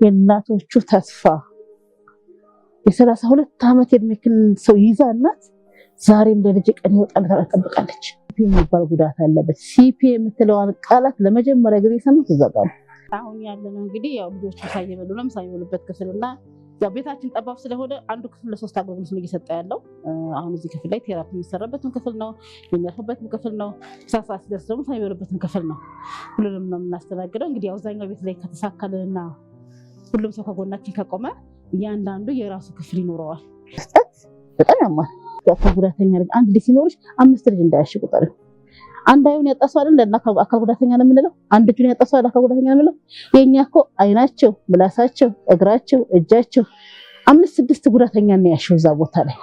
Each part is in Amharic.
የእናቶቹ ተስፋ የ32 ዓመት የእድሜ ክልል ሰው ይዛ እናት ዛሬም ለልጅ ቀን ይወጣል ተጠብቃለች። ሲፒ የሚባል ጉዳት አለበት። ሲፒ የምትለዋን ቃላት ለመጀመሪያ ጊዜ ሰምተው ተዘጋሉ። አሁን ያለነው እንግዲህ ያው ልጆቹ ሳይበሉ ነው ሳይበሉበት ክፍልና ያው ቤታችን ጠባብ ስለሆነ አንዱ ክፍል ለሶስት አገልግሎት ነው እየሰጠ ያለው። አሁን እዚህ ክፍል ላይ ቴራፒ የሚሰራበትም ክፍል ነው፣ የሚያርፉበትም ክፍል ነው፣ ሳሳ ሲደርስ ደግሞ ሳይበሉበትም ክፍል ነው። ሁሉንም ነው የምናስተናግደው። እንግዲህ አብዛኛው ቤት ላይ ከተሳካልንና ሁሉም ሰው ከጎናችን ከቆመ እያንዳንዱ የራሱ ክፍል ይኖረዋል። መስጠት በጣም ያማል። የአካል ጉዳተኛ ልጅ አንድ ልጅ ሲኖርሽ 5 ልጅ እንዳያሽ ቁጠር። አንድ አይን ያጣሰው አይደል እና አካል ጉዳተኛ ነው የምንለው። አንድ እጁን ያጣሰው አይደል አካል ጉዳተኛ ነው የምንለው። የኛ እኮ አይናቸው፣ ምላሳቸው፣ እግራቸው፣ እጃቸው 5-6 ጉዳተኛ ነው ያሽው እዛ ቦታ ላይ።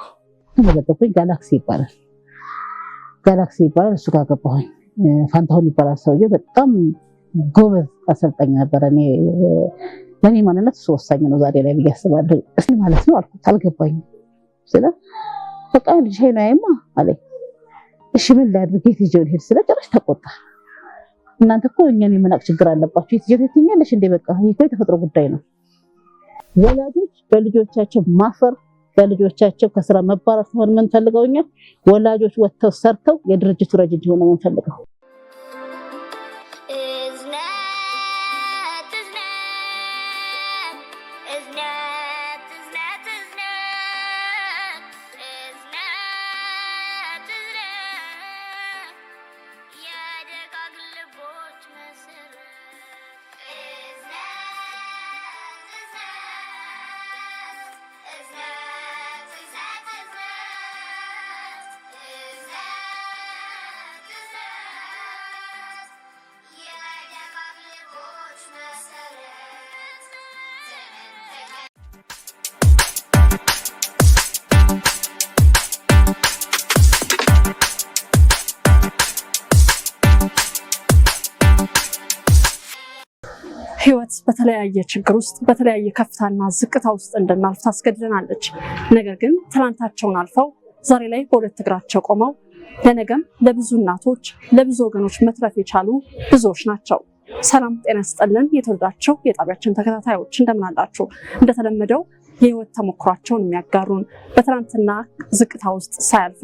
ተመዘገብኩኝ። ጋላክሲ ይባላል። እሱ ጋር ገባሁኝ። ፋንታሁን ይባላል ሰውዬው። በጣም ጎበዝ አሰልጣኝ ነበር። ለኔ ማንነት እሱ ወሳኝ ነው ዛሬ ላይ ብዬ አስባለሁ። እሺ ማለት ነው አልኩት። አልገባኝም ስለ በቃ ልጅ ሄና አይማ አለኝ። እሺ ምን ላድርግ? የትጀው ልሄድ ስለ ጭራሽ ተቆጣ። እናንተ እኮ እኛን የመናቅ ችግር አለባችሁ። የትጀው ትኛለሽ እንዴ? በቃ ይሄ የተፈጥሮ ጉዳይ ነው። ወላጆች በልጆቻቸው ማፈር፣ በልጆቻቸው ከስራ መባረር ሳይሆን ምን ፈልገው እኛ ወላጆች ወጥተው ሰርተው የድርጅቱ ረጅ እንዲሆኑ ምን ፈልገው ህይወት በተለያየ ችግር ውስጥ በተለያየ ከፍታና ዝቅታ ውስጥ እንድናልፍ ታስገድደናለች። ነገር ግን ትናንታቸውን አልፈው ዛሬ ላይ በሁለት እግራቸው ቆመው ለነገም ለብዙ እናቶች ለብዙ ወገኖች መትረፍ የቻሉ ብዙዎች ናቸው። ሰላም ጤና ይስጥልን የተወደዳችሁ የጣቢያችን ተከታታዮች እንደምን አላችሁ? እንደተለመደው የህይወት ተሞክሯቸውን የሚያጋሩን በትናንትና ዝቅታ ውስጥ ሳያልፉ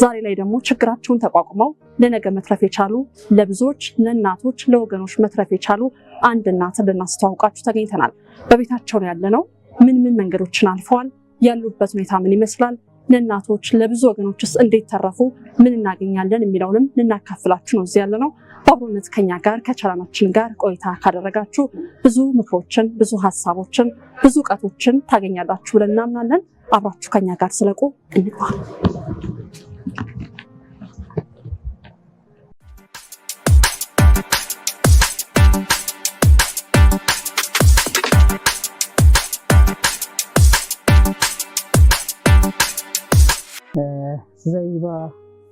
ዛሬ ላይ ደግሞ ችግራቸውን ተቋቁመው ለነገ መትረፍ የቻሉ ለብዙዎች ለእናቶች ለወገኖች መትረፍ የቻሉ አንድ እናት ልናስተዋውቃችሁ ተገኝተናል። በቤታቸው ላይ ያለነው ምን መንገዶችን አልፈዋል፣ ያሉበት ሁኔታ ምን ይመስላል፣ ለእናቶች ለብዙ ወገኖችስ እንዴት ተረፉ፣ ምን እናገኛለን የሚለውንም ልናካፍላችሁ ነው እዚህ ያለነው። በአብሮነት ከኛ ጋር ከቻናላችን ጋር ቆይታ ካደረጋችሁ ብዙ ምክሮችን፣ ብዙ ሀሳቦችን፣ ብዙ እውቀቶችን ታገኛላችሁ ብለን እናምናለን። አብራችሁ ከኛ ጋር ስለቁ እንግባ።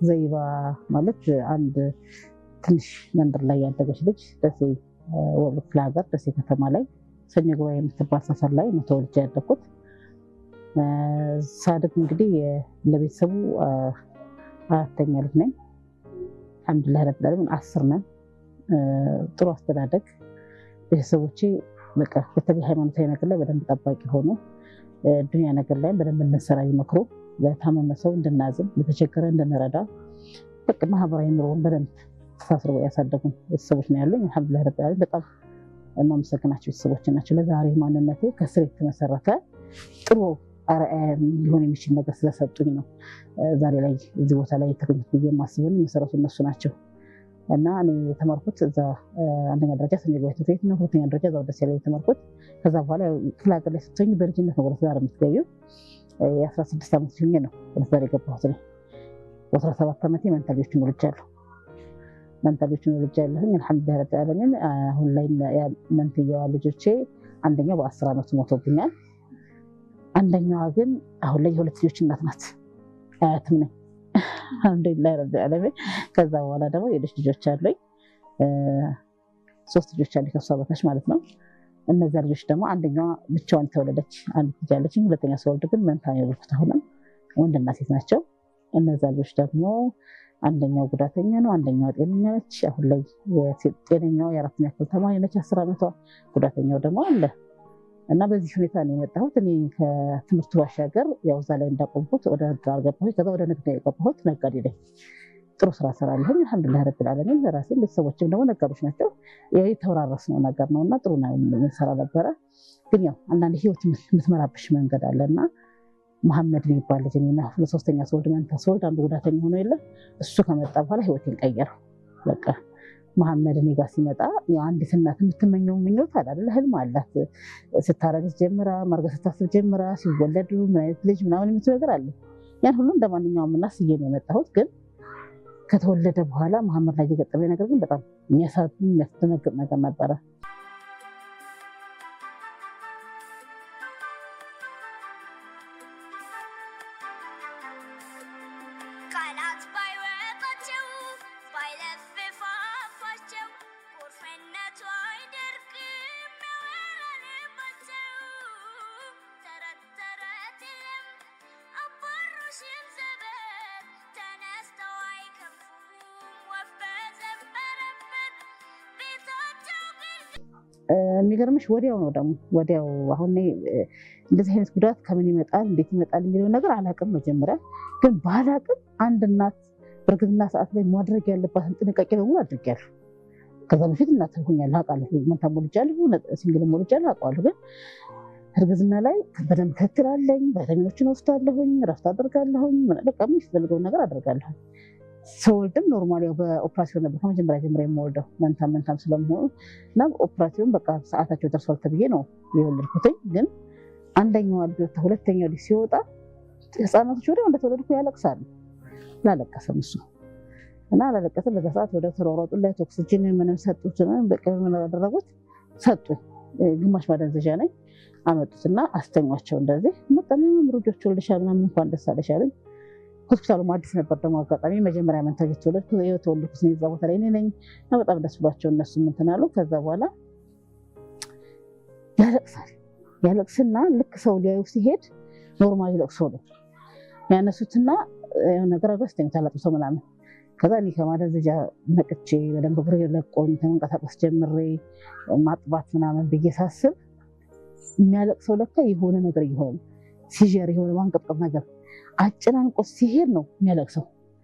ዘይባ ማለት አንድ ትንሽ መንደር ላይ ያደገች ልጅ ደሴ ክፍለ ሀገር ደሴ ከተማ ላይ ሰኞ ገበያ የምትባል ሰፈር ላይ ነው ተወልጄ ያደኩት። ሳድግ እንግዲህ ለቤተሰቡ አራተኛ ልጅ ነኝ። አልሐምዱሊላህ ረብል ዓለሚን 10 ነን። ጥሩ አስተዳደግ ቤተሰቦቼ በቃ በተለይ ሃይማኖታዊ ነገር ላይ በደንብ ጠባቂ ሆኑ። ዱንያ ነገር ላይ በደንብ እንሰራ ይመክሩ። ለታመመ ሰው እንድናዝን፣ ለተቸገረ እንድንረዳ በቃ ማህበራዊ ኑሮን በደንብ ተሳስረው ያሳደጉን ቤተሰቦች ነው ያሉኝ። አልሐምዱሊላህ ረብል ዓለሚን በጣም የማመሰግናቸው ቤተሰቦች ናቸው። ለዛሬ ማንነቴ ከስር የተመሰረተ ጥሩ አርአያ ሊሆን የሚችል ነገር ስለሰጡኝ ነው ዛሬ ላይ እዚህ ቦታ ላይ የተገኙት ብዬ የማስበው መሰረቱ እነሱ ናቸው። እና እኔ የተማርኩት እዛ አንደኛ ደረጃ ሰኞ ገበያ ትምህርት ቤት ነው። ሁለተኛ ደረጃ እዛው ደሴ ላይ የተማርኩት። ከዛ በኋላ ክፍለ ሀገር ላይ ስትሆኝ በልጅነት ነው ወደ ትዳር የምትገቢው። የ16 ዓመት ሆኜ ነው ወደ ትዳር የገባሁት። በ17 ዓመቴ መንታ ልጆችን ወልጃለሁ። አልሐምዱሊላህ ረብል ዓለሚን። አሁን ላይ መንትያዋ ልጆቼ አንደኛው በ10 ዓመት ሞቶብኛል። አንደኛዋ ግን አሁን ላይ የሁለት ልጆች እናት ናት። አያትም ነኝ። አልሐምዱሊላህ ረብል ዓለሚን። ከዛ በኋላ ደግሞ የልጅ ልጆች አሉኝ። 3 ልጆች አሉኝ ከሷ በታች ማለት ነው። እነዛ ልጆች ደግሞ አንደኛዋ ብቻዋን ተወለደች፣ አንድ ልጅ አለችኝ። ሁለተኛ ስወልድ ግን መንታ ነው የወለድኩት። አሁንም ወንድና ሴት ናቸው። እነዛ ልጆች ደግሞ አንደኛው ጉዳተኛ ነው፣ አንደኛው ጤነኛ ነች። አሁን ላይ ጤነኛው የ4ኛ ክፍል ተማሪ ነች፣ 10 ዓመቷ። ጉዳተኛው ደግሞ አለ እና በዚህ ሁኔታ ነው የመጣሁት። እኔ ከትምህርቱ ባሻገር ያው እዛ ላይ እንዳቆምኩት ወደ ዳር ገባሁት። ከዛ ወደ ንግድ የገባሁት ነጋዴ ነኝ። ጥሩ ስራ እሰራለሁ አልሐምዱሊላህ ረብል ዓለሚን። ለራሴም ቤተሰቦችም ደግሞ ነጋዴዎች ናቸው። የተወራረስነው ነገር ነውና ጥሩ ነው የምንሰራ ነበረ። ግን ያው አንዳንድ ህይወት የምትመራብሽ መንገድ አለና መሐመድ የሚባል ልጅ እኔና ለሶስተኛ ስወልድ መንታ ስወልድ አንዱ ጉዳተኛ ሆኖ የለ እሱ ከመጣ በኋላ ህይወቴን ቀየረው። በቃ መሐመድ እኔ ጋር ሲመጣ አንዲት እናት የምትመኘው ምኞት አለ አይደል? ህልም አላት። ስታረግዝ ጀምራ ማርገዝ ስታስብ ጀምራ ሲወለዱ ምን አይነት ልጅ ምናምን የምትለው ነገር አለ። ያን ሁሉ እንደማንኛውም እናት ስዬ ነው የመጣሁት። ግን ከተወለደ በኋላ መሐመድ ላይ የገጠመኝ ነገር ግን በጣም የሚያስደነግጥ ነገር ነበረ። የሚገርምሽ ወዲያው ነው ደግሞ ወዲያው አሁን እንደዚህ አይነት ጉዳት ከምን ይመጣል እንዴት ይመጣል የሚለው ነገር አላውቅም። መጀመሪያ ግን ባላውቅም አንድ እናት በእርግዝና ሰዓት ላይ ማድረግ ያለባትን ጥንቃቄ በሙሉ አድርጌያለሁ። ከዛ በፊት እናት ሆኛለሁ አውቃለሁ። መንታ ሞልጃለሁ፣ ሲንግል ሞልጃለሁ አውቃለሁ። ግን እርግዝና ላይ በደንብ ክትላለኝ፣ ቫይታሚኖችን ወስዳለሁኝ፣ እረፍት አደርጋለሁኝ፣ በቃ የሚፈልገውን ነገር አደርጋለሁ። ስወልድም ኖርማል ያው በኦፕራሲዮን ነበር ከመጀመሪያ ጀምሮ የምወልደው መንታም ስለመሆኑ እና ኦፕራሲዮን በቃ ሰዓታቸው ደርሷል ተብዬ ነው የወለድኩትኝ። ግን አንደኛው ልጅ ሁለተኛው ልጅ ሲወጣ ህፃናቶች ወዲያው እንደተወለድኩ ያለቅሳሉ። ላለቀሰም እሱ እና አላለቀሰም። በዛ ሰዓት ወደ ተሯሯጡለት ኦክሲጅን ምንም ሰጡት፣ በቃ ምን አደረጉት ሰጡኝ። ግማሽ ማደንዘዣ ነኝ አመጡትና አስተኛቸው። እንደዚህ በጣም ልጆች ወልደሻል ምናምን እንኳን ደስ አለሽ አለኝ። ሆስፒታሉ አዲስ ነበር ደግሞ አጋጣሚ መጀመሪያ መንታ የተወለድኩት እዛ ቦታ ላይ እኔ ነኝ። በጣም ደስ ብሏቸው እነሱ እንትን አሉ። ከዛ በኋላ ያለቅስና ልክ ሰው ሊያዩ ሲሄድ ኖርማሊ ለቅሶ ነው ያነሱትና ነገር አስተኛታል አጥቶ ምናምን። ከዛ እኔ ከማደንዘዣ ነቅቼ በደንብ እግሬ ለቆኝ ተንቀሳቀስ ጀምሬ ማጥባት ምናምን ብዬ ሳስብ የሚያለቅሰው ለካ የሆነ ነገር ይሆን ሲጀር የሆነ ማንቀጥቀጥ ነገር አጨናንቆ ሲሄድ ነው የሚያለቅሰው።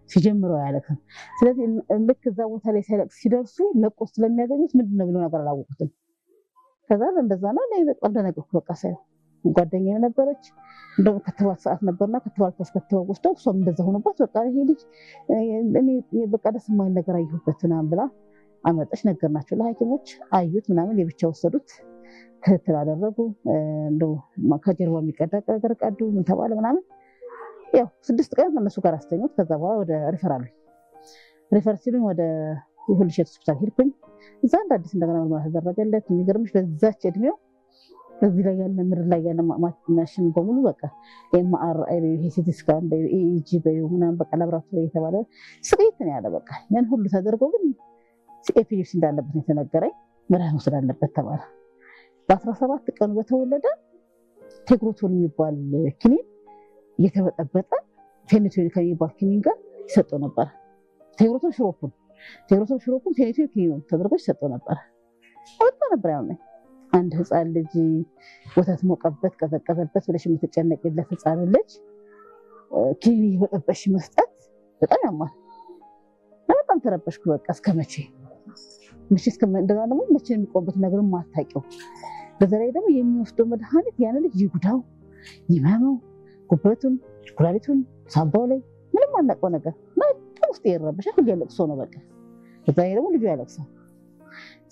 ሲጀምረው አያለቅስም። ስለዚህ ልክ እዛ ቦታ ላይ ሲያለቅስ ሲደርሱ ለቆ ስለሚያገኙት ምንድነው ብለው ነገር አላወቁትም። ከዛ እንደዛ ነው ላይ በጣም ደነገጥኩ። በቃ ሳይሆን ጓደኛዬ ነበረች እንደው ክትባት ሰዓት ነበርና ክትባት ተስከተው ወስደው እሷም እንደዛ ሆነባት። በቃ ይሄ ልጅ እኔ በቃ ደስ የማይል ነገር አየሁበት ምናምን ብላ አመጣች። ነገርናቸው ለሐኪሞች አዩት ምናምን የብቻ ወሰዱት። ክትትል አደረጉ። እንደው ከጀርባ የሚቀዳ ነገር ቀዱ ምን ተባለ ምናምን። ያው 6 ቀን ከነሱ ጋር አስተኛሁት። ከዛ በኋላ ወደ ሪፈር ሲሉኝ ወደ የሁልሸት ሆስፒታል ሄድኩኝ። እዛ እንደ አዲስ እንደገና ምርመራ ተደረገለት። የሚገርምሽ በዛች እድሜው በዚህ ላይ ያለ ምድር ላይ ያለ ማሽን በሙሉ በቃ ኤምአርአይ ሲቲ ስካን ኢኢጂ ምናምን በቃ ላብራቶሪ የተባለ ስቅይት ነው ያለ። በቃ ያን ሁሉ ተደርጎ ግን ኤፒሊፕሲ እንዳለበት የተነገረኝ መድኃኒት መውሰድ አለበት ተባለ። በ17 ቀኑ በተወለደ ቴግሮቶል የሚባል ክኒን እየተበጠበጠ ፌኒቶኒን ከሚባል ክኒን ጋር ይሰጠው ነበር። ቴግሮቶል ሽሮፑን ፌኒቶኒን ክኒን ተደርጎ ይሰጠው ነበር። ወጣ ነበር ያው አንድ ህፃን ልጅ ወተት ሞቀበት ቀዘቀዘበት ብለሽ የምትጨነቂለት ህፃን ልጅ ክኒን እየበጠበጥሽ መስጠት በጣም ያማል። በጣም ተረበሽኩ። በቃ እስከመቼ እንደገና ደግሞ መቼ የሚቆምበት ነገር ማታውቂው። በዛ ላይ ደግሞ የሚወስደው መድኃኒት ያን ልጅ ይጉዳው ይመመው ጉበቱን ኩላሊቱን ሳምባው ላይ ምንም አናውቀው ነገር በጣም ውስጥ ይረበሻል። ሁሉ ያለቅሶ ነው በቃ። በዛ ላይ ደግሞ ልጁ ያለቅሳል።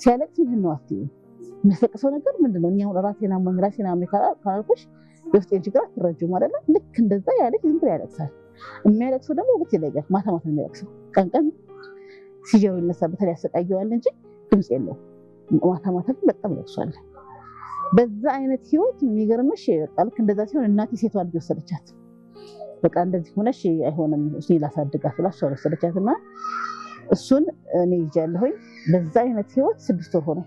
ሲያለቅስ ምን ነው አትዩ የሚያስለቅሰው ነገር ምንድነው? እኛ አሁን ራሴና ካላልኩሽ የውስጤን ችግር አትረጂውም አይደለ? ልክ እንደዛ ያለች ዝም ብሎ ያለቅሳል። የሚያለቅሰው ደግሞ ወቅት ይለያል። ማታ ማታ ነው የሚያለቅሰው። ቀን ሲጀሩ ይነሳበታል ያሰቃየዋል እንጂ ድምፅ የለውም። ማታ ማታ በጣም ለቅሷል። በዛ አይነት ህይወት የሚገርምሽ በቃ ልክ እንደዛ ሲሆን እናቴ ሴቷ ልጅ ወሰደቻት። በቃ እንደዚህ ሆነሽ አይሆንም እሱ ላሳድጋት ብላ እሷ ወሰደቻትና እሱን እኔ ይዣለሁኝ። በዛ አይነት ህይወት 6 ወር ሆነ።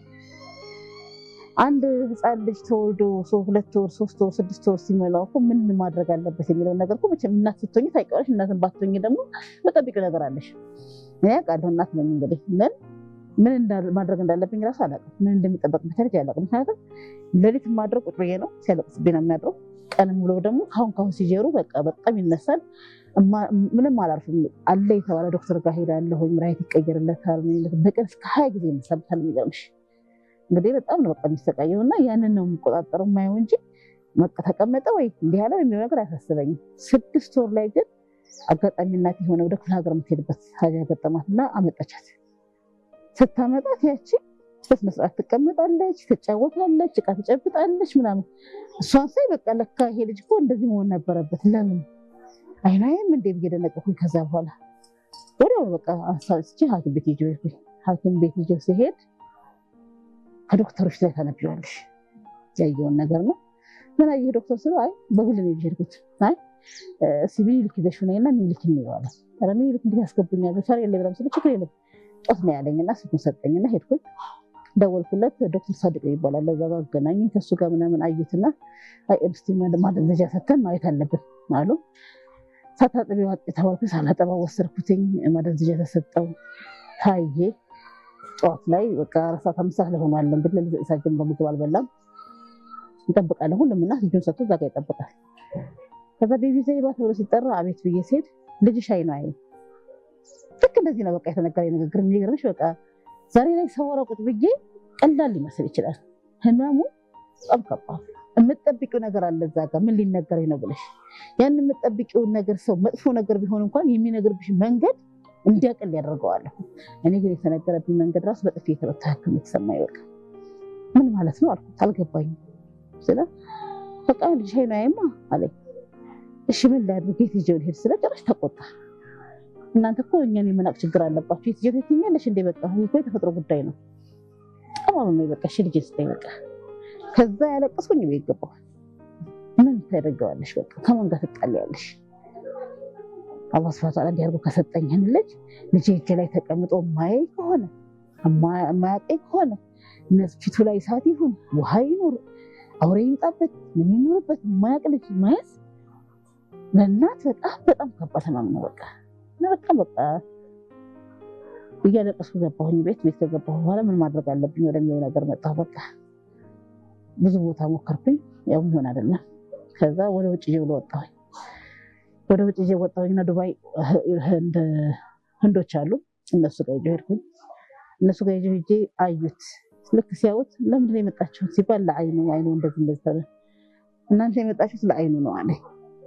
አንድ ህፃን ልጅ ተወልዶ 2 ወር 3 ወር 6 ወር ሲሞላው እኮ ምን ማድረግ አለበት የሚለው ነገር እኮ መቼም እናት ስትሆኚ ታውቂዋለሽ። እናትን ባትሆኚ ደግሞ መጠብቂው ነገር አለሽ። እኔ አውቃለሁ እናት ነኝ እንግዲህ ምን ምን ማድረግ እንዳለብኝ ራሱ አላውቅም። ምን እንደሚጠበቅብኝ ታሪክ አላውቅም። ምክንያቱም ሌሊት ማድረግ ቁጭ ብዬ ነው ሲያለቅስብኝ ነው የሚያድረው። ቀንም ብሎ ደግሞ ካሁን ሲጀሩ በቃ በጣም ይነሳል። ምንም አላርፍም አለ የተባለ ዶክተር ጋር ሄዳለሁ። መድኃኒት ይቀየርለታል። በቀን እስከ 20 ጊዜ ይነሳብታል። የሚገርምሽ እንግዲህ በጣም ነው በቃ የሚሰቃየው እና ያንን ነው የሚቆጣጠረው የማየው እንጂ ተቀመጠ ወይ እንዲህ ያለ የሚለው ነገር አያሳስበኝም። 6 ወር ላይ ግን አጋጣሚ እናቴ የሆነ ወደ ክፍለ ሀገር የምትሄድበት ሀጃ ገጠማትና አመጣቻት። ስታመጣት ያቺ በስነ ስርዓት ትቀመጣለች፣ ትጫወታለች፣ እቃ ትጨብጣለች ምናምን። እሷን ሳይ በቃ ለካ ይሄ ልጅ እኮ እንደዚህ መሆን ነበረበት ለምን አይናይም እንዴ ብዬ ደነቀኩኝ። ከዛ በኋላ ወዲያው በቃ አሳስቼ ሐኪም ቤት ይዤው ሄድኩኝ። ሐኪም ቤት ይዤው ሲሄድ ከዶክተሮች ላይ ታነቢዋለሽ ያየውን ነገር ነው። ምን አየህ ዶክተር ስለው አይ በግል ነው የሄድኩት። አይ ሲቪል ይዘሽ ነይና ሚልክ ነው ያለ። ኧረ ሚልክ እንዴት ያስገብኛል ፈር የለ ብለም ስለ ችግር የለም ጦት ነው ያለኝና ስልኩን ሰጠኝና ሄድኩኝ። ደወልኩለት። ዶክተር ሳድቅ ይባላል። ለዛ ጋር ገናኘኝ። ከሱ ጋር ምናምን አዩትና አይ እስቲ ማደንዘዣ ሰተን ማየት አለብን አሉ። ሳታጥቢ ዋጥ ተባልኩ። ሳላጠባ ወሰድኩትኝ። ማደንዘዣ ተሰጠው። ታየ። ጧት ላይ በቃ 4 ሰዓት ላይ ሆኗል። እንግዲህ ለዛጅም በምግብ አልበላም። እንጠብቃለን ሁሉም እና ልጁን ሰጥቶ እዛ ጋር ይጠብቃል። ከዛ ቤቢ ዘይባ ተብሎ ሲጠራ አቤት ብዬ ስሄድ ልጅሽ አይኑ አይ ልክ እንደዚህ ነው በቃ የተነገረኝ ንግግር። የሚገርምሽ በቃ ዛሬ ላይ ሰወራ ቁጭ ብዬ ቀላል ሊመስል ይችላል። ህመሙ በጣም ከባድ። የምትጠብቂው ነገር አለ እዛ ጋር ምን ሊነገረኝ ነው ብለሽ ያን የምትጠብቂውን ነገር ሰው መጥፎ ነገር ቢሆን እንኳን የሚነግርብሽ መንገድ እንዲያቀል ያደርገዋል። እኔ ግን የተነገረብኝ መንገድ ራሱ በጥፊ የተመታ ህክም የተሰማኝ በቃ ምን ማለት ነው አልኩት። አልገባኝም። ስለ በቃ ልጅ አይኑ አይማ አለኝ። እሺ ምን ላድርግ የት ይዤው ልሄድ ስለ ጭራሽ ተቆጣ። እናንተ እኮ እኛን የመናቅ ችግር አለባችሁ የት ይዤው ትኛለሽ እንዴ? በቃ ይሄ እኮ የተፈጥሮ ጉዳይ ነው። ጠማም ነው በቃ እሺ ልጅ ስጠኝ በቃ። ከዛ ያለቀስኩኝ ቤት ገባሁ። ምን ታደርጊዋለሽ በቃ ከማን ጋር ትጣሊያለሽ? አላህ ሱብሃነሁ ወተዓላ እንዲያርጉ ከሰጠኝን ልጅ እጄ ላይ ተቀምጦ ማይ ከሆነ ማያቀኝ ከሆነ ፊቱ ላይ እሳት ይሁን ውሃ ይኑር አውሬ ይምጣበት ምን ይኑርበት ማያቅ ልጅ ማየት ለእናት በጣም ከባድ ህመም ነው። በቃ እያለቀስኩ ገባሁኝ ቤት ከገባሁ በኋላ ምን ማድረግ አለብኝ ወደሚለው ነገር መጣሁ። በቃ ብዙ ቦታ ሞከርኩኝ፣ ያው ምን አይደለም። ከዛ ወደ ውጭ ይዤው ወጣሁኝ። ወደ ውጭ ይዤው ወጣሁኝና ዱባይ ህንዶች አሉ እነሱ ጋር ይዤው ሄድኩኝ። እነሱ ጋር ይዤው ሄጄ አዩት። ልክ ሲያዩት ለምንድን ነው የመጣችሁት ሲባል ለአይኑ እንደዚህ ተባለ። እናንተ የመጣችሁት ለአይኑ ነው አለ።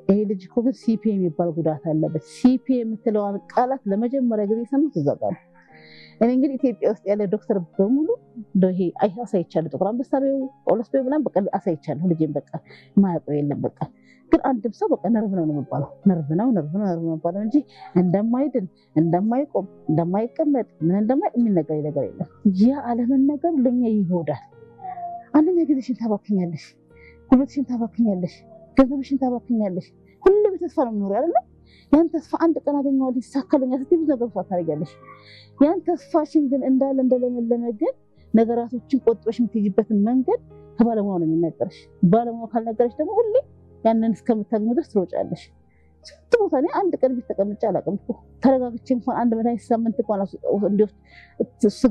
ይሄ ልጅ እኮ ሲፒ የሚባል ጉዳት አለበት። ሲፒ የምትለዋን ቃላት ለመጀመሪያ ጊዜ ሰማሁት እዛ ጋር። እኔ እንግዲህ ኢትዮጵያ ውስጥ ያለ ዶክተር በሙሉ ይሄ አሳይቻለሁ። ጥቁር አንበሳ በይው ጳውሎስ በይው ምናምን በቃ አሳይቻለሁ። ልጄን በቃ የማያውቀው የለም። በቃ ግን አንድም ሰው በቃ ነርቭ ነው የሚባለው ነርቭ ነው የሚባለው እንጂ እንደማይድን እንደማይቆም እንደማይቀመጥ ምን የሚነገር ነገር የለም። ያ አለመነገር ለኛ ይጎዳል። አንደኛ ጊዜሽን ታባክኛለሽ፣ ጉልበትሽን ታባክኛለሽ፣ ገንዘብሽን ታባክኛለሽ። ሁሌም ተስፋ ነው የሚኖረው አይደል? ያን ተስፋ አንድ ቀን አገኘዋለሁ ይሳካልኛል ስትይ ብዙ ነገር ታደርጊያለሽ። ያን ተስፋሽን ግን እንደለመለመ ግን ነገራቶችን ቆጥበሽ የምትይዝበትን መንገድ ከባለሙያው ነው የሚነገርሽ። ባለሙያው ካልነገረሽ ደግሞ ሁሌ ያንን እስከምታገኙ ድረስ ትሮጫለሽ። ስንት ቦታ እኔ አንድ ቀን ቤት ተቀምጬ አላውቅም እኮ ተረጋግቼ እንኳን አንድ መድኃኒት ሳምንት እንኳን እንዲወስድ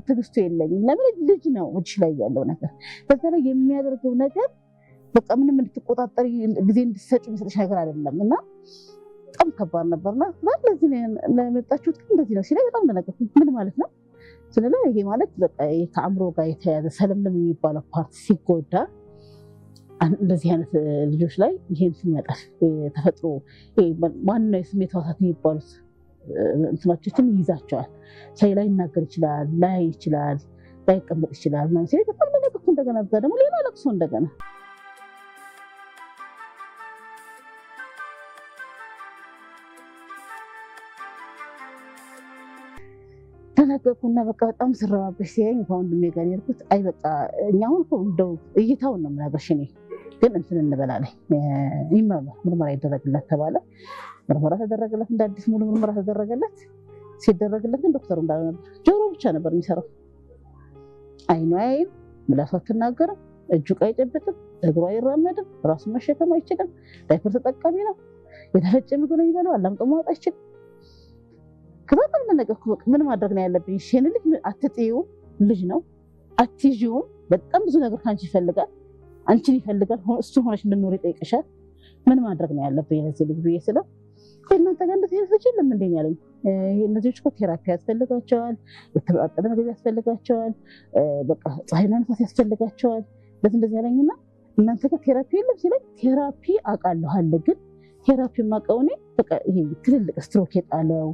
ትዕግስቱ የለኝም። ለምን ልጅ ነው እጅሽ ላይ ያለው ነገር። በዛ ላይ የሚያደርገው ነገር በቃ ምንም እንድትቆጣጠሪ ጊዜ እንድትሰጪ የሚሰጥሽ ነገር አይደለም እና በጣም ከባድ ነበርና ለዚህ ለመጣችሁት እንደዚህ ነው ሲለኝ በጣም ደነገጥኩኝ። ምን ማለት ነው ስለዚህ ይሄ ማለት በቃ ከአእምሮ ጋር የተያያዘ ሰለምለም የሚባለው ፓርት ሲጎዳ እንደዚህ አይነት ልጆች ላይ ይሄን ሲመጣ ተፈጥሮ ማንኛው የስሜት ህዋሳት የሚባሉት እንትናቸውን ይይዛቸዋል። ሳይ ላይ ይናገር ይችላል፣ ላይ ይችላል፣ ላይቀመጥ ይችላል ማለት ነው። በጣም ደነገጥኩ። እንደገና ደግሞ ሌላ ለቅሶ እንደገና ተናገርኩና በቃ በጣም ስረባበሽ ሲያየኝ ከወንድሜ ጋር የሄድኩት አይ በቃ እኛውን እንደው እይታውን ነው የምናገርሽ እኔ ግን እንትን እንበላለኝ ምርመራ ይደረግለት ተባለ። ምርመራ ተደረገለት፣ እንደ አዲስ ሙሉ ምርመራ ተደረገለት። ሲደረግለት ግን ዶክተሩ እንዳለው ነበር። ጆሮ ብቻ ነበር የሚሰራው። አይኑ አይን፣ ምላሱ አትናገርም፣ እጁ አይጨብጥም፣ እግሩ አይራመድም፣ ራሱን መሸከም አይችልም፣ ዳይፐር ተጠቃሚ ነው። የተፈጨ ምግብ ነው የሚበላው፣ አላምጦ ማውጣት አይችልም። ከዛ ተነገርኩ። ምን ማድረግ ነው ያለብኝ? እሺ ልጅ አትጥዩ ልጅ ነው አትይዥውም። በጣም ብዙ ነገር ካንቺ ይፈልጋል፣ አንቺን ይፈልጋል። እሱ ሆነሽ እንድኖር ይጠይቅሻል። ምን ማድረግ ነው ያለብኝ ለዚህ ልጅ ብዬ ስለው እናንተ ጋር እንደዚህ ልጅ የለም እንዴ ያለኝ። እነዚህ እኮ ቴራፒ ያስፈልጋቸዋል፣ የተመጣጠነ ምግብ ያስፈልጋቸዋል፣ በቃ ፀሐይና ንፋስ ያስፈልጋቸዋል። እንደዚህ ያለኝና እናንተ ጋር ቴራፒ የለም ሲለኝ ቴራፒ አውቃለሁ አለ። ግን ቴራፒ የማውቀው እኔ በቃ ይሄ ትልልቅ ስትሮክ የጣለው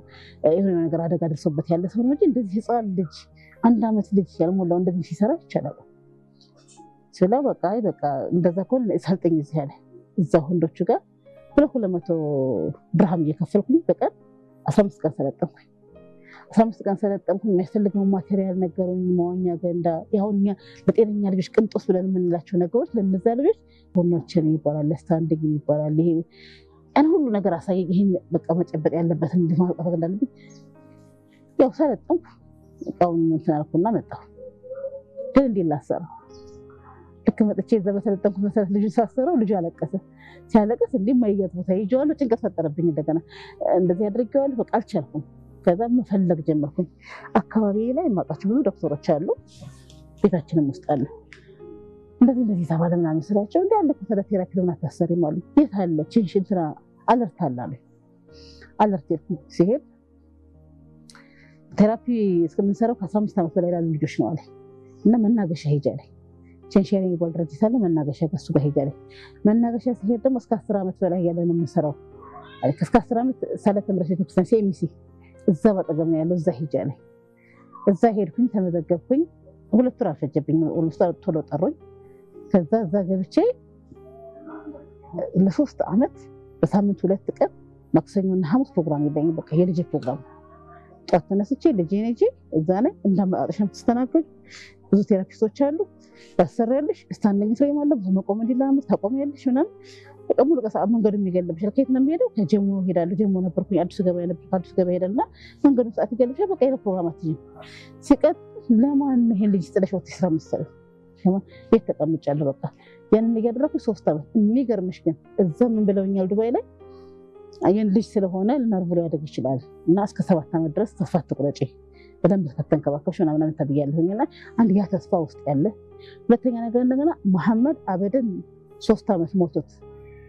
የሆነ ነገር አደጋ ደርሶበት ያለ ሰው ነው እንጂ እንደዚህ ህፃን ልጅ 1 ዓመት ልጅ ያልሞላው እንደዚህ ሲሰራ ይቻላል ስለው በቃ እንደዛ ከሆነ ሰልጠኝ እዚህ ያለ እዛ ወንዶቹ ጋር 200 ድርሃም እየከፈልኩኝ በቀን 15 ቀን ሰለጠንኩኝ። 15 ቀን ሰለጠንኩኝ። የሚያስፈልገውን ማቴሪያል ነገሩኝ፣ መዋኛ ገንዳ፣ ያሁን ለጤነኛ ልጆች ቅንጦስ ብለን የምንላቸው ነገሮች ለነዛ ልጆች ቦናችን ይባላል፣ ስታንዲንግ ይባላል። ይሄ ያን ሁሉ ነገር አሳየኝ። ይሄን በቃ መጨበጥ ያለበትን ማውጣት እንዳለብኝ ያው ሰለጠንኩ። እቃውን እንትን አልኩና መጣሁ። ግን እንዴት ላሰራው? ልክ መጥቼ እዛ በሰለጠንኩት መሰረት ልጁን ሳሰረው ልጁ አለቀሰ። ሲያለቅስ እንዴ ማይያት ቦታ ይዤዋለሁ። ጭንቀት ፈጠረብኝ። እንደገና እንደዚህ አድርጌዋለሁ። በቃ አልቻልኩም። ከዛ መፈለግ ጀመርኩኝ። አካባቢ ላይ የማውቃቸው ብዙ ዶክተሮች አሉ፣ ቤታችንም ውስጥ አሉ። እንደዚህ ተባለ ምናምን ስላቸው እንደ ያለ ከተለ ቴራፒ ለምን አታሰሪም አሉ። የት አለ ቼንሽን ስራ አለርት አለ። አለርት ሲሄድ ቴራፒ እስከምንሰራው ከ15 ዓመት በላይ ያሉ ልጆች ነው አለ እና መናገሻ ሄጃ ላይ ቼንሽን የሚባል ድርጅት አለ። መናገሻ ከሱ ጋር ሄጃ ላይ መናገሻ ሲሄድ ደግሞ እስከ 10 ዓመት በላይ ያለ ነው የምንሰራው አለ። እስከ 10 ዓመት ሰለተ ምረሽ ቤተክርስቲያን ሲኤምሲ እዛ ባጠገብ ነው ያለው። እዛ ሄጃ ላይ እዛ ሄድኩኝ፣ ተመዘገብኩኝ። 2 ወር አልፈጀብኝ። ቶሎ ጠሩኝ። ከዛ እዛ ገብቼ ለ3 ዓመት በሳምንት 2 ቀን ማክሰኞና ሐሙስ ፕሮግራም የለኝም። በቃ የልጅ ፕሮግራም ጠዋት ተነስቼ ልጄን ይዤ እዛ ነኝ። እንዳመጣጥሽ የምትስተናገዱ ብዙ ቴራፒስቶች አሉ፣ ያሰራልሽ ስታንዲንግ ትሬም አለ፣ ብዙ መቆም እንዲላምር ታቆሚያለሽ ምናምን። በቃ ሙሉ ሰዓት መንገዱ የሚገልብሽ ከየት ነው የሚሄደው? ከጀሞ ሄዳለሁ። ጀሞ ነበርኩኝ፣ አዲስ ገበያ ነበር። አዲስ ገበያ ሄዳልና መንገዱ ሰዓት ይገልብሻል። በቃ የለ ፕሮግራም አትይም። ሲቀጥ ለማን ይሄን ልጅ ጥለሽ ወጥተሽ ስራ መሰለኝ ቤት ተቀምጫለሁ። በቃ ያንን እያደረኩ 3 ዓመት። የሚገርምሽ ግን እዛ ምን ብለውኛል ዱባይ ላይ አየን ልጅ ስለሆነ ነርቭ ሊያደግ ይችላል እና እስከ 7 ዓመት ድረስ ተስፋ አትቁረጪ፣ በደንብ ከተንከባከብሽ ምናምን ተብያለሁኝና አንድ ያ ተስፋ ውስጥ ያለ። ሁለተኛ ነገር እንደገና መሐመድ አበደን 3 ዓመት ሞቶት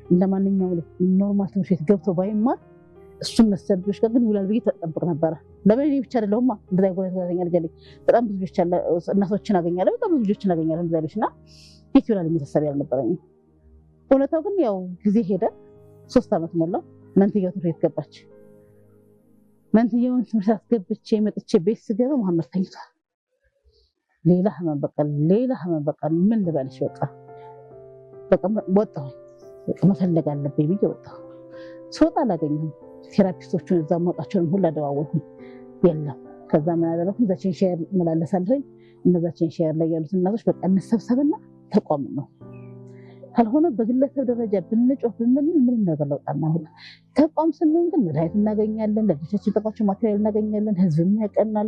እንደማንኛውም ኖርማል ትምህርት ቤት ገብቶ ባይማር እሱም መሰል ልጆች ጋር ግን ይውላል ብዬ ተጠብቅ ነበረ። ለምን እኔ ብቻ አይደለሁማ እንደዛ ጎረቤት ያገኛል ጀለኝ በጣም ብዙ ልጆች አለ፣ እናቶችን አገኛለሁ፣ በጣም ብዙ ልጆችን አገኛለሁ እንደዛ ልጆችና ቤት ይውላል የሚተሰብ ያልነበረኝ። እውነታው ግን ያው ጊዜ ሄደ። 3 ዓመት ሞላው። መንትያው ትምህርት ቤት ገባች። መንትያውን ትምህርት አስገብቼ መጥቼ ቤት ስገባ መሐመድ ተኝቷል። ሌላ ህመም በቃ ምን ልበልሽ በቃ ወጣሁ። በቃ መፈለግ አለብኝ ብዬ ወጣሁ። ስወጣ አላገኘሁም። ቴራፒስቶቹን እዛ ማውጣቸውን ሁላ ደዋወልኩኝ፣ የለም። ከዛ ምን አደረኩኝ? ዛችን ሼር መላለሳለሁኝ። እነዛችን ሼር ላይ ያሉት እናቶች በቃ እንሰብሰብና ተቋም ነው ካልሆነ በግለሰብ ደረጃ ብንጮህ ብንል ምንም ነገር ለውጣና ሁሉ ተቋም ስንሆን ግን መድኃኒት እናገኛለን፣ ለልጆቻችን ጠቋቸው ማቴሪያል እናገኛለን፣ ህዝብም ያቀናል፣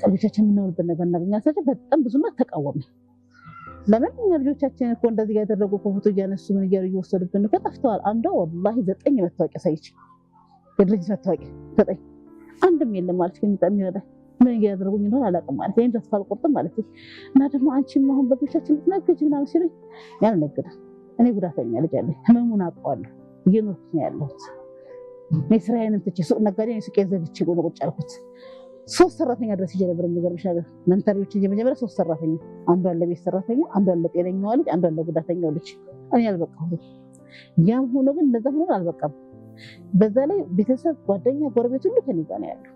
ልጆቻችን የምንውልበት ነገር እናገኛለን። ስለዚህ በጣም ብዙማ ተቃወመ። ለምን እኛ ልጆቻችን እኮ እንደዚህ ያደረጉ ፎቶ እያነሱ ምን እያሉ እየወሰዱብን እኮ ጠፍተዋል። አንዷ ወላሂ 9 መታወቂያ ሳይች የልጅ መታወቂያ 9 አንድም የለም ማለት ግን በጣም ይረዳል። ምን እያደረጉኝ እንደሆነ አላውቅም ማለት ይሄን ተስፋ አልቆርጥም ማለት እና ደግሞ አንቺም አሁን በልጆቻችን ልትነግጂ ምናምን ሲሉኝ ያልነገዳል። እኔ ጉዳተኛ ልጅ አለኝ፣ ህመሙን አውቀዋለሁ፣ እየኖርኩት ነው ያለሁት። እኔ ስራዬንም ትቼ ሱቅ ነጋዴ ነኝ፣ ሱቄን ዘግቼ ቁጭ አልኩት። 3 ሰራተኛ ድረስ ይዤ ነበር። የሚገርምሽ ነገር መንተሪዎች መጀመሪያ 3 ሰራተኛ፣ አንዷ ለቤት ሰራተኛ፣ አንዷ ለጤነኛዋ ልጅ፣ አንዷ ለጉዳተኛው ልጅ። እኔ አልበቃሁም። ያም ሆኖ ግን እንደዛ ሆኖ አልበቃም። በዛ ላይ ቤተሰብ፣ ጓደኛ፣ ጎረቤት ሁሉ ከኔ ጋር ነው ያለው።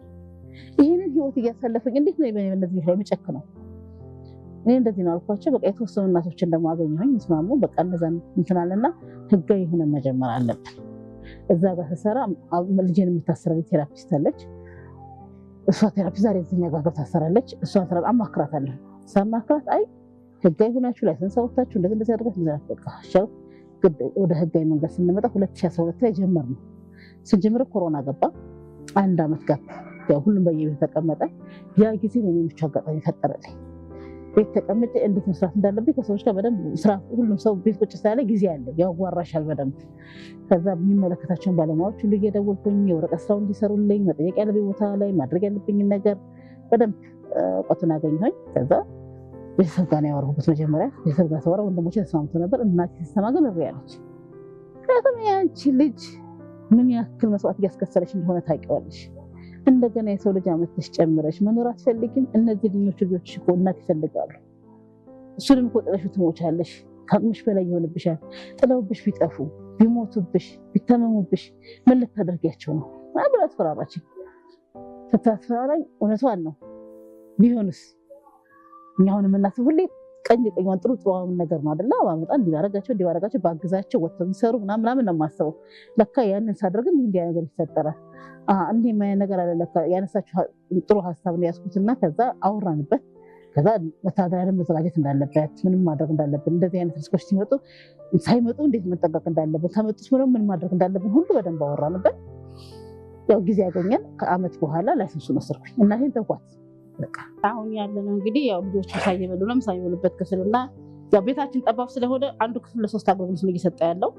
ይሄንን ህይወት እያሳለፈኝ እንዴት ነው በእነዚህ ላይ የምጨክነው? እኔ እንደዚህ ነው አልኳቸው። በቃ የተወሰኑ እናቶችን ደግሞ አገኘሁኝ፣ ምስማሙ። በቃ እነዛን እንትናልና ህጋዊ ሆነ መጀመር አለብን። እዛ ጋር ስሰራ ልጄን የምታሰራልኝ ቴራፒስት አለች። እሷ ቴራፒ ዛሬ እዚኛ ጋር ታሰራለች። እሷን ስራ አማክራታለሁ። ሳማክራት አይ ህጋዊ ሆናችሁ ላይሰንስ አውጥታችሁ እንደዚህ አድርጋችሁ በቃ ሻው ወደ ህጋዊ መንገድ ስንመጣ 2012 ላይ ጀመርነው። ስንጀምር ኮሮና ገባ። 1 ዓመት ጋር ያው ሁሉም በየቤት ተቀመጠ። ያ ጊዜ ነው ምቹ አጋጣሚ ፈጠረልኝ። ቤት ተቀምጬ እንዴት መስራት እንዳለብኝ ከሰዎች ጋር በደንብ ስራ፣ ሁሉም ሰው ቤት ቁጭ ስላለ ጊዜ አለው ያዋራሻል በደንብ። ከዛ የሚመለከታቸውን ባለሙያዎች ሁሉ እየደወልኩኝ የወረቀት ስራው እንዲሰሩልኝ፣ መጠየቅ ያለብኝ ቦታ ላይ ማድረግ ያለብኝ ነገር በደንብ እውቀቱን አገኘሁኝ። ከዛ ቤተሰብ ጋር ነው ያወራሁበት። መጀመሪያ ቤተሰብ ጋር ተወራ፣ ወንድሞቼ ተስማምቶ ነበር። እናቴ ስትሰማ ግን እሪ አለች። ምክንያቱም ያንቺ ልጅ ምን ያክል መስዋዕት እያስከፈለች እንደሆነ ታውቂዋለሽ። እንደገና የሰው ልጅ አመትሽ ጨምረሽ መኖር አትፈልጊም? እነዚህ ልጆች እኮ እናት ይፈልጋሉ። እሱንም እኮ ጥለሽው ትሞቻለሽ፣ ከአቅምሽ በላይ ይሆንብሻል። ጥለውብሽ ቢጠፉ ቢሞቱብሽ ቢታመሙብሽ ምን ልታደርጊያቸው ነው ብላ አስፈራራችኝ። ስታስፈራራኝ እውነቷን ነው። ቢሆንስ እኛ አሁን የምናስብ ሁሌ ቀኝ ቀኛን ጥሩ ነገር ነው አይደለ? አባመጣ እንዲባረጋቸው ባግዛቸው ወጥተው የሚሰሩ ምናምን ነው የማስበው። ለካ ያንን ሳደርግም እንዲያ ነገር ይፈጠራል። እንዲህ የማይነት ነገር አለ ለካ። ያነሳችሁ ጥሩ ሀሳብ ነው ያስኩትና ከዛ አወራንበት። ከዛ መታደሪያ መዘጋጀት እንዳለበት ምንም ማድረግ እንዳለብን እንደዚህ አይነት ሪስኮች ሳይመጡ እንዴት መጠንቀቅ እንዳለብን ከመጡት ምን ማድረግ እንዳለብን ሁሉ በደንብ አወራንበት። ያው ጊዜ ያገኘን ከአመት በኋላ ላይሰንሱን ወሰድኩኝ እና ይሄን ተውኳት። በቃ አሁን ያለነው እንግዲህ ያው ልጆቹ ሳይበሉ ነው ሳይበሉበት ክፍልና ያው ቤታችን ጠባብ ስለሆነ አንዱ ክፍል ለሶስት አገልግሎት ነው እየሰጠ ያለው።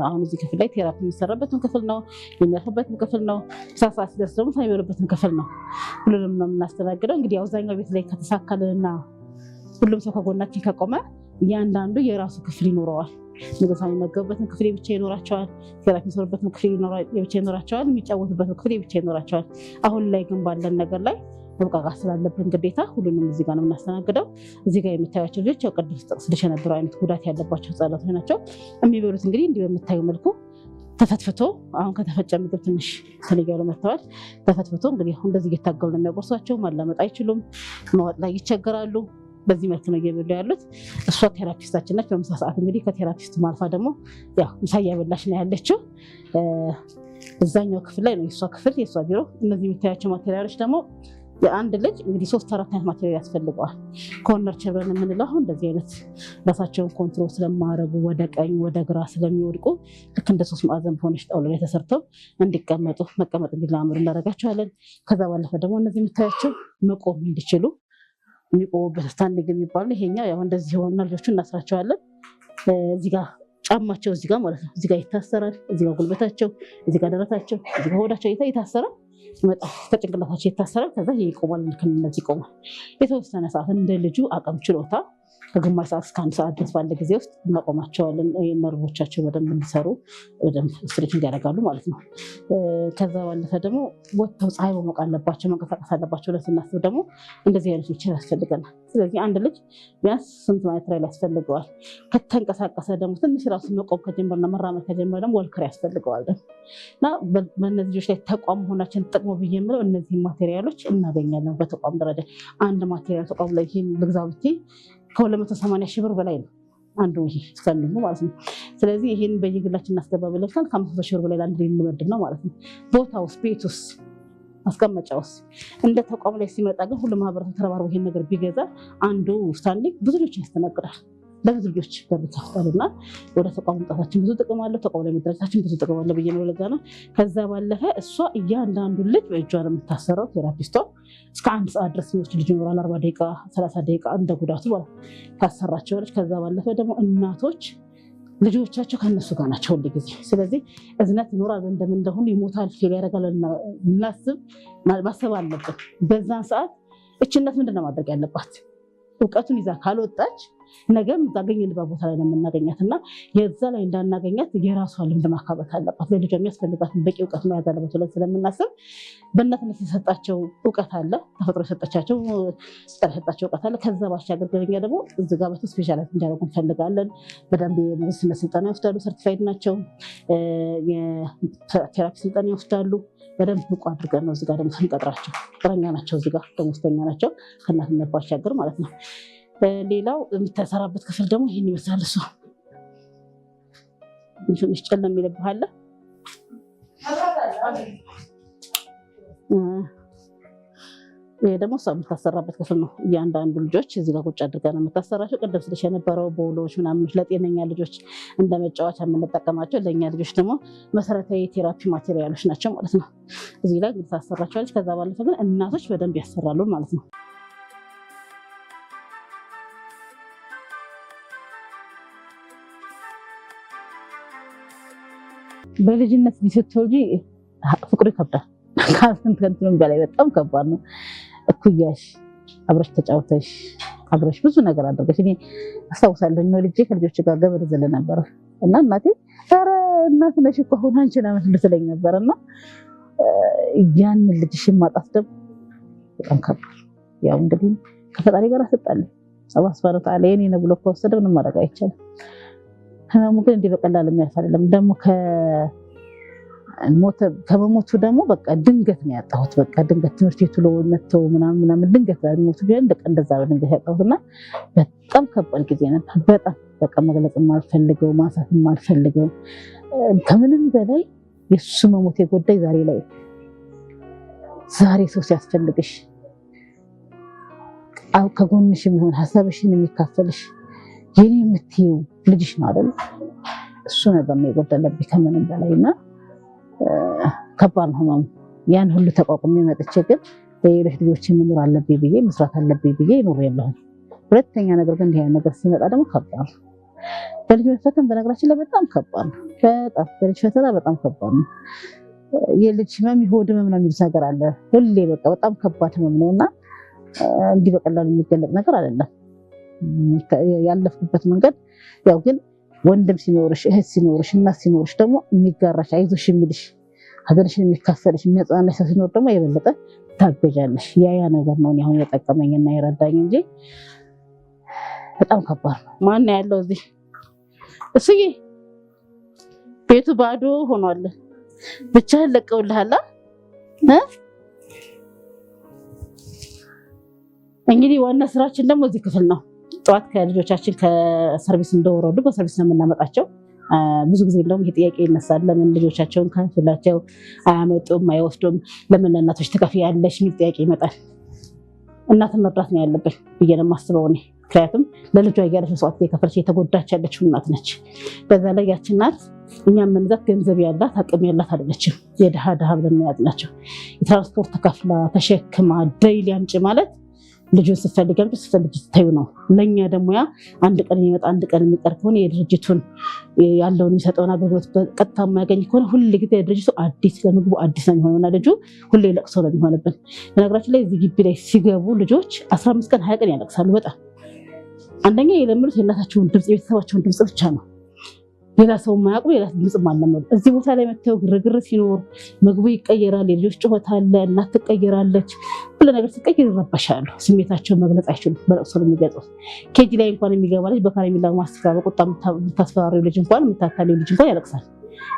አሁን እዚህ ክፍል ላይ ቴራፒ የሚሰራበትም ክፍል ነው፣ የሚያርፉበትም ክፍል ነው፣ ሳሳ ሲደርስ ደግሞ ሳይበሉበትም ክፍል ነው። ሁሉንም ነው የምናስተናግደው። እንግዲህ አብዛኛው ቤት ላይ ከተሳካልንና ሁሉም ሰው ከጎናችን ከቆመ እያንዳንዱ የራሱ ክፍል ይኖረዋል። ምግብ የሚመገቡበትን ክፍል ብቻ ይኖራቸዋል፣ ቴራፒ የሚሰሩበትን ክፍል ብቻ ይኖራቸዋል፣ የሚጫወቱበትን ክፍል ብቻ ይኖራቸዋል። አሁን ላይ ግን ባለን ነገር ላይ መብቃቃት ስላለብን ግዴታ ሁሉንም እዚህ ጋር ነው የምናስተናግደው። እዚህ ጋር የምታዩቸው ልጆች ያው ቅድም ስጠቅስልሽ የነበረው አይነት ጉዳት ያለባቸው ህጻናቶች ናቸው። የሚበሉት እንግዲህ እንዲህ በምታዩ መልኩ ተፈትፍቶ አሁን ከተፈጨ ምግብ ትንሽ ተለያዩ መጥተዋል። ተፈትፍቶ እንግዲህ እንደዚህ እየታገሉ ነው የሚያጎርሷቸው። ማላመጥ አይችሉም፣ ማወጥ ላይ ይቸገራሉ። በዚህ መልክ ነው እየበሉ ያሉት። እሷ ቴራፒስታችን ነች። በምሳ ሰዓት እንግዲህ ከቴራፒስቱ ማልፋ ደግሞ ያው ምሳ እያበላሽ ነው ያለችው። እዛኛው ክፍል ላይ ነው የእሷ ክፍል፣ የእሷ ቢሮ። እነዚህ የምታያቸው ማቴሪያሎች ደግሞ የአንድ ልጅ እንግዲህ 3-4 አይነት ማቴሪያል ያስፈልገዋል። ኮርነር ቸብረን የምንለው አሁን እንደዚህ አይነት ራሳቸውን ኮንትሮል ስለማያደርጉ ወደ ቀኝ ወደ ግራ ስለሚወድቁ ልክ እንደ 3 ማዕዘን በሆነች ጣውላ ላይ ተሰርተው እንዲቀመጡ መቀመጥ እንዲላምሩ እናደርጋቸዋለን። ከዛ ባለፈ ደግሞ እነዚህ የምታያቸው መቆም እንዲችሉ የሚቆሙበት ስታንዲንግ የሚባሉ ይሄኛው ያው እንደዚህ የሆኑና ልጆቹ እናስራቸዋለን። እዚህ ጋር ጫማቸው እዚህ ጋር ማለት ነው እዚህ ጋር ይታሰራል። እዚህ ጋር ጉልበታቸው፣ እዚህ ጋር ደረታቸው፣ እዚህ ጋር ሆዳቸው ይታሰራል። ይመጣል ከጭንቅላታቸው ይታሰራል። ከዛ ይሄ ይቆማል። እነዚህ ይቆማል። የተወሰነ ሰዓት እንደ ልጁ አቅም ችሎታ ከግማሽ ሰዓት እስከ 1 ሰዓት ድረስ ባለ ጊዜ ውስጥ እናቆማቸዋለን። ነርቮቻቸው በደንብ እንዲሰሩ በደንብ ስትሬችንግ ያደርጋሉ ማለት ነው። ከዛ ባለፈ ደግሞ ወጥተው ፀሐይ መሞቅ አለባቸው፣ መንቀሳቀስ አለባቸው ብለን ስናስብ ደግሞ እንደዚህ አይነት ልጆች ያስፈልገናል። ስለዚህ አንድ ልጅ ቢያንስ 8 ማቴሪያል ያስፈልገዋል። ከተንቀሳቀሰ ደግሞ ትንሽ ራሱ መቆም ከጀመረና መራመድ ከጀመረ ደግሞ ወልከር ያስፈልገዋል እና በእነዚህ ልጆች ላይ ተቋም መሆናችን ጥቅሙ ብዬ የምለው እነዚህ ማቴሪያሎች እናገኛለን በተቋም ደረጃ። አንድ ማቴሪያል ተቋም ላይ ይህን ልግዛ ብትይ ከ280 ሺህ ብር በላይ ነው አንዱ ይሄ ስታንዲንግ ማለት ነው። ስለዚህ ይሄን በየግላችን እናስገባ ብለን ከ500 ሺህ ብር በላይ ለአንድ ልንመድብ ነው ማለት ነው። ቦታው ቤት ውስጥ ማስቀመጫ ውስጥ እንደ ተቋም ላይ ሲመጣ ግን ሁሉ ማህበረሰብ ተረባርቦ ይሄን ነገር ቢገዛ አንዱ ስታንዲንግ ብዙ ልጆች ያስተናግዳል። ለብዙ ልጆች ገብታልና ወደ ተቋም መምጣታችን ብዙ ጥቅም አለው። ተቋም ላይ መድረሳችን ብዙ ጥቅም አለው ብዬ ነው ለዛ ነው። ከዛ ባለፈ እሷ እያንዳንዱ ልጅ በእጇ ነው የምታሰረው። ቴራፒስቷ እስከ 1 ሰዓት ድረስ የሚወስድ ልጅ ይኖራል። 40 ደቂቃ 30 ደቂቃ እንደ ጉዳቱ ታሰራቸዋለች። ከዛ ባለፈ ደግሞ እናቶች ልጆቻቸው ከነሱ ጋር ናቸው ሁሉ ጊዜ። ስለዚህ እዝነት ይኖራል እንደሆነ ይሞታል ፌል ያደርጋል እናስብ ማሰብ አለብን። በዛን ሰዓት እችነት ምንድነው ማድረግ ያለባት? እውቀቱን ይዛ ካልወጣች ነገም እዛገኝንበት ቦታ ላይ ነው የምናገኛት እና የዛ ላይ እንዳናገኛት የራሷ ልምድ ማካበት አለባት። ለልጇ የሚያስፈልጋትን በቂ እውቀት መያዝ አለበት ብለን ስለምናስብ በእናትነት የሰጣቸው እውቀት አለ፣ ተፈጥሮ የሰጠቻቸው የሰጣቸው እውቀት አለ። ከዛ ባሻገር ገኛ ደግሞ እዚህ ጋር በተስ ስፔሻላይዝ እንዲያደርጉ እንፈልጋለን። በደንብ የመንግስትነት ስልጠና ይወስዳሉ፣ ሰርቲፋይድ ናቸው። የቴራፒ ስልጠና ይወስዳሉ። በደንብ ብቁ አድርገን ነው እዚህ ጋር ደግሞ ስንቀጥራቸው ቅጥረኛ ናቸው፣ እዚህ ጋር ደሞዝተኛ ናቸው ከእናትነት ባሻገር ማለት ነው። ሌላው የምታሰራበት ክፍል ደግሞ ይህን ይመስላል። እሷ ትንሽ ጨለም የሚልብህ ይሄ ደግሞ እሷ የምታሰራበት ክፍል ነው። እያንዳንዱ ልጆች እዚህ ጋር ቁጭ አድርጋ ነው የምታሰራቸው። ቅድም ስልሽ የነበረው ቦሎች ምናምን ለጤነኛ ልጆች እንደ መጫወቻ የምንጠቀማቸው፣ ለእኛ ልጆች ደግሞ መሰረታዊ ቴራፒ ማቴሪያሎች ናቸው ማለት ነው። እዚህ ላይ ታሰራቸዋለች። ከዛ ባለፈ ግን እናቶች በደንብ ያሰራሉ ማለት ነው። በልጅነት ስትወልጂ ፍቅሩ ይከብዳል። ከአንተም ከእንትንም በላይ በጣም ከባድ ነው። እኩያሽ አብረሽ ተጫውተሽ አብረሽ ብዙ ነገር አድርገሽ እኔ አስታውሳለሁ ነው ልጄ ከልጆች ጋር ገበረ ዘለ ነበር እና እናቴ ኧረ እናት ነሽ እኮ አሁን አንቺ ነሽ ልትለኝ ነበርና ያን ልጅሽን ማጣት ደግሞ በጣም ከባድ ያው እንግዲህ ከፈጣሪ ጋር አሰጣለሁ አላህ Subhanahu Wa Ta'ala የኔ ነው ብሎ ከወሰደው ምንም ማድረግ አይቻልም ህመሙ ግን እንዲህ በቀላል የሚያልፍ አይደለም ደግሞ ከመሞቱ ደግሞ በቃ ድንገት ነው ያጣሁት በቃ ድንገት ትምህርት ቤቱ ለወመተው ምናምን ድንገት ነው ግን እንደዛ ነው ድንገት ያጣሁትና በጣም ከባድ ጊዜ ነበር በጣም በቃ መግለጽ ማልፈልገው ማሳት ማልፈልገው ከምንም በላይ የሱ መሞት የጎዳይ ዛሬ ሰው ሲያስፈልግሽ አው ከጎንሽ የሚሆን ሐሳብሽን የሚካፈልሽ የኔ የምትይው ልጅሽ ነው አይደል እሱ ነገር ነው የጎደለብኝ ከምንም በላይና ከባድ ነው ያን ሁሉ ተቋቁሜ መጥቼ ግን የሌሎች ልጆችን መኖር አለብኝ ብዬ መስራት አለብኝ ብዬ ኖር ያለሁ ሁለተኛ ነገር ግን ይሄ ነገር ሲመጣ ደግሞ ከባድ ነው በልጅ መፈተን በነገራችን ላይ በጣም ከባድ ነው በጣም በልጅ ፈተና በጣም ከባድ ነው የልጅ ህመም ይሆድ ህመም ነው የሚሰገር አለ ሁሌ በቃ በጣም ከባድ ህመም ነውና እንዲህ በቀላሉ የሚገለጽ ነገር አይደለም ያለፍኩበት መንገድ ያው ግን ወንድም ሲኖርሽ እህት ሲኖርሽ እናት ሲኖርሽ ደግሞ የሚጋራሽ አይዞሽ የሚልሽ ሀዘንሽን የሚካፈልሽ የሚያጽናናሽ ሰው ሲኖር ደግሞ የበለጠ ታገጃለሽ ያ ነገር ነው አሁን የጠቀመኝና የረዳኝ እንጂ በጣም ከባድ ነው ማን ያለው እዚህ እሱዬ ቤቱ ባዶ ሆኗል ብቻህን ለቀውልሃል እንግዲህ ዋና ስራችን ደግሞ እዚህ ክፍል ነው ጧት ከልጆቻችን ከሰርቪስ እንደወረዱ በሰርቪስ ነው የምናመጣቸው ብዙ ጊዜ እንደውም ይሄ ጥያቄ ይነሳል ለምን ልጆቻቸውን ከፍላቸው አያመጡም አይወስዱም ለምን እናቶች ትከፍያለሽ የሚል ጥያቄ ይመጣል እናትን መርዳት ነው ያለብን ብዬ ነው የማስበው እኔ ምክንያቱም ለልጇ እያለች መስዋዕት የከፈለች የተጎዳች ያለችው እናት ነች በዛ ላይ ያች እናት እኛ መንዛት ገንዘብ ያላት አቅም ያላት አይደለችም የድሃ ብለን ያዝናቸው የትራንስፖርት ተከፍላ ተሸክማ ዴይሊ አምጪ ማለት ልጁን ስትፈልጊም ስትፈልጊ ትታዩ ነው ለኛ ደግሞ ያ አንድ ቀን የሚመጣ አንድ ቀን የሚቀር ከሆነ የድርጅቱን ያለውን የሚሰጠውን አገልግሎት በቀጥታ የማያገኝ ከሆነ ሁሉ ጊዜ የድርጅቱ አዲስ ለምግቡ አዲስ ነው የሚሆነውና ልጁ ሁሌ ለቅሶ ነው የሚሆንብን በነገራችን ላይ እዚህ ግቢ ላይ ሲገቡ ልጆች 15 ቀን 20 ቀን ያለቅሳሉ በጣም አንደኛ የለመዱት የእናታቸውን ድምጽ የቤተሰባቸውን ድምጽ ብቻ ነው ሌላ ሰው ማያውቁ ሌላ ድምጽ ማለመዱ እዚህ ቦታ ላይ መተው ግርግር ሲኖር ምግቡ ይቀየራል የልጆች ጩኸት አለ እናት ትቀየራለች ሁሉ ነገር ሲቀየር ይረበሻሉ ስሜታቸውን መግለጽ አይችሉም በለቅሶ ነው የሚገልጹት ኬጂ ላይ እንኳን የሚገባ ልጅ በካራሚላ ማስተካ በቁጣ የምታስፈራሪው ልጅ እንኳን የምታታለው ልጅ እንኳን ያለቅሳል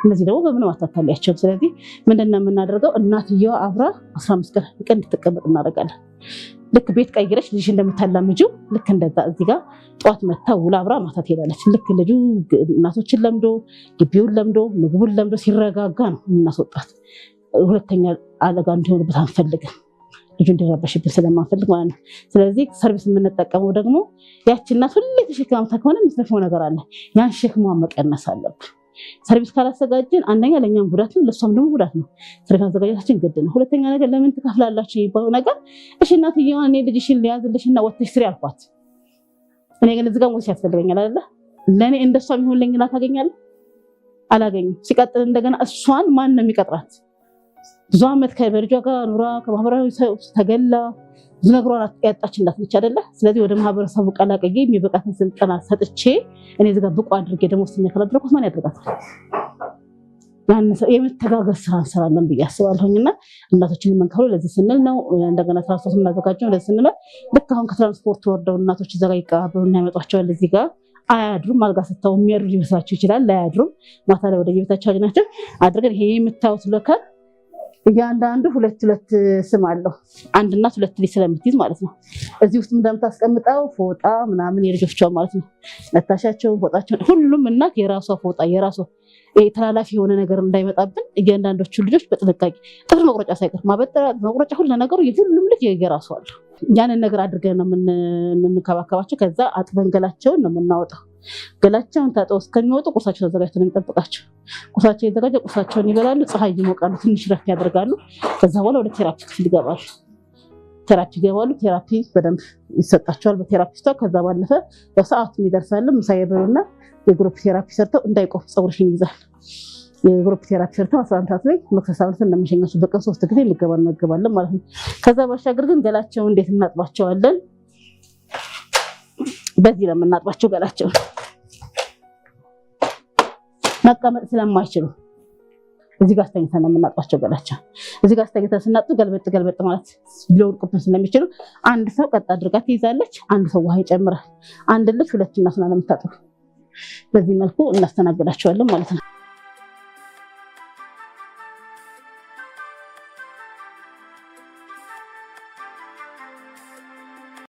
እነዚህ ደግሞ በምንም አታታሊያቸው ስለዚህ ምንድነው የምናደርገው እናትየዋ አብራ 15 ቀን እንድትቀመጥ እናደርጋለን ልክ ቤት ቀይረሽ ልጅ እንደምታላምጂው ልክ እንደዛ እዚህ ጋር ጧት መታ ውላ አብራ ማታ ትሄዳለች ልክ ልጁ እናቶችን ለምዶ ግቢውን ለምዶ ምግቡን ለምዶ ሲረጋጋ ነው እናስወጣት ሁለተኛ አለጋ እንዲሆንበት አንፈልግም ልጁ እንዲረበሽብን ስለማንፈልግ ማለት ነው ስለዚህ ሰርቪስ የምንጠቀመው ደግሞ ያቺ እናት ሁሌ ተሸክማታ ከሆነ የምትነፈው ነገር አለ ያን ሸክሟን መቀነስ አለብን ሰርቪስ ካላሰጋጀን አንደኛ ለኛም ጉዳት ነው ለሷም ደግሞ ጉዳት ነው ሰርቪስ አዘጋጀታችን ግድ ነው ሁለተኛ ነገር ለምን ትከፍላላችሁ ይባው ነገር እሺ እናትየዋ እኔ ልጅሽን ሊያዝልሽና ወጥተሽ ስሪ አልኳት እኔ ግን እዚህ ጋር ሞት ያስፈልገኛል አይደለ ለኔ እንደሷ የሚሆን ለኝና ታገኛለህ አላገኝም ሲቀጥል እንደገና እሷን ማን ነው የሚቀጥራት ብዙ አመት ከበርጇ ጋር ኑራ ከማህበራዊ ተገላ ዝነግሯን ያጣች እንዳትልች አይደለ ስለዚህ ወደ ማህበረሰቡ ቀላቀዬ የሚበቃትን ስልጠና ሰጥቼ እኔ እዚህ ጋር ብቁ አድርጌ ደግሞ ስንከላድረኩት ማን ያደርጋታል ያን የመተጋገዝ ስራ እንሰራለን ብዬ አስባለሁኝና እናቶችን መንከሩ ለዚህ ስንል ነው እንደገና ትራንስፖርት እናዘጋጀው ለዚህ ስንል ልክ አሁን ከትራንስፖርት ወርደው እናቶች እዛ ጋር ይቀባበሉና ያመጧቸዋል እዚህ ጋር አያድሩም አልጋ ሰጥተው የሚያድሩ ሊመስላችሁ ይችላል አያድሩም ማታ ላይ ወደ ቤታቸው አጅናቸው አድርገን ይሄ የምታዩት ለከ እያንዳንዱ ሁለት ስም አለው አንድ እናት ሁለት ልጅ ስለምትይዝ ማለት ነው እዚህ ውስጥ እንደምታስቀምጠው ፎጣ ምናምን የልጆቿ ማለት ነው መታሻቸው ፎጣቸው ሁሉም እናት የራሷ ፎጣ የራሷ ተላላፊ የሆነ ነገር እንዳይመጣብን እያንዳንዶቹ ልጆች በጥንቃቄ ጥፍር መቁረጫ ሳይቀር ማበጠራ መቁረጫ ሁሉ ነገሩ የሁሉም ልጅ የራሱ አለ ያንን ነገር አድርገን ነው የምንከባከባቸው ከዛ አጥበን ገላቸውን ነው የምናወጣው ገላቸውን ታጠው እስከሚወጡ ቁርሳቸው ተዘጋጅተው ነው የሚጠብቃቸው ቁርሳቸው የተዘጋጀ ቁርሳቸውን ይበላሉ ፀሐይ ይሞቃሉ ትንሽ ረፍት ያደርጋሉ ከዛ በኋላ ወደ ቴራፒ ክፍል ይገባሉ ቴራፒ በደንብ ይሰጣቸዋል በቴራፒስቷ ከዛ ባለፈ በሰዓቱ ይደርሳሉ ምሳ ይበሉና የግሩፕ ቴራፒ ሰርተው እንዳይቆፍ ፀጉርሽን ይዛል የግሩፕ ቴራፒ ሰርተው 11 ሰዓት ላይ መክሰስ አብልተን እንደምንሸኛቸው በቀን 3 ጊዜ እንመገባለን ማለት ነው። ከዛ ባሻገር ግን ገላቸውን እንዴት እናጥባቸዋለን? በዚህ ነው የምናጥባቸው። ገላቸውን መቀመጥ ስለማይችሉ እዚህ ጋር አስተኝተን ነው የምናጥባቸው ገላቸውን። እዚህ ጋር አስተኝተን ስናጥብ ገልበጥ ማለት ሊወድቁብን ስለሚችሉ አንድ ሰው ቀጥ አድርጋ ትይዛለች፣ አንድ ሰው ውሃ ይጨምራል። አንድ ልጅ 2 እናት ነው የምታጥበው። በዚህ መልኩ እናስተናግዳቸዋለን ማለት ነው።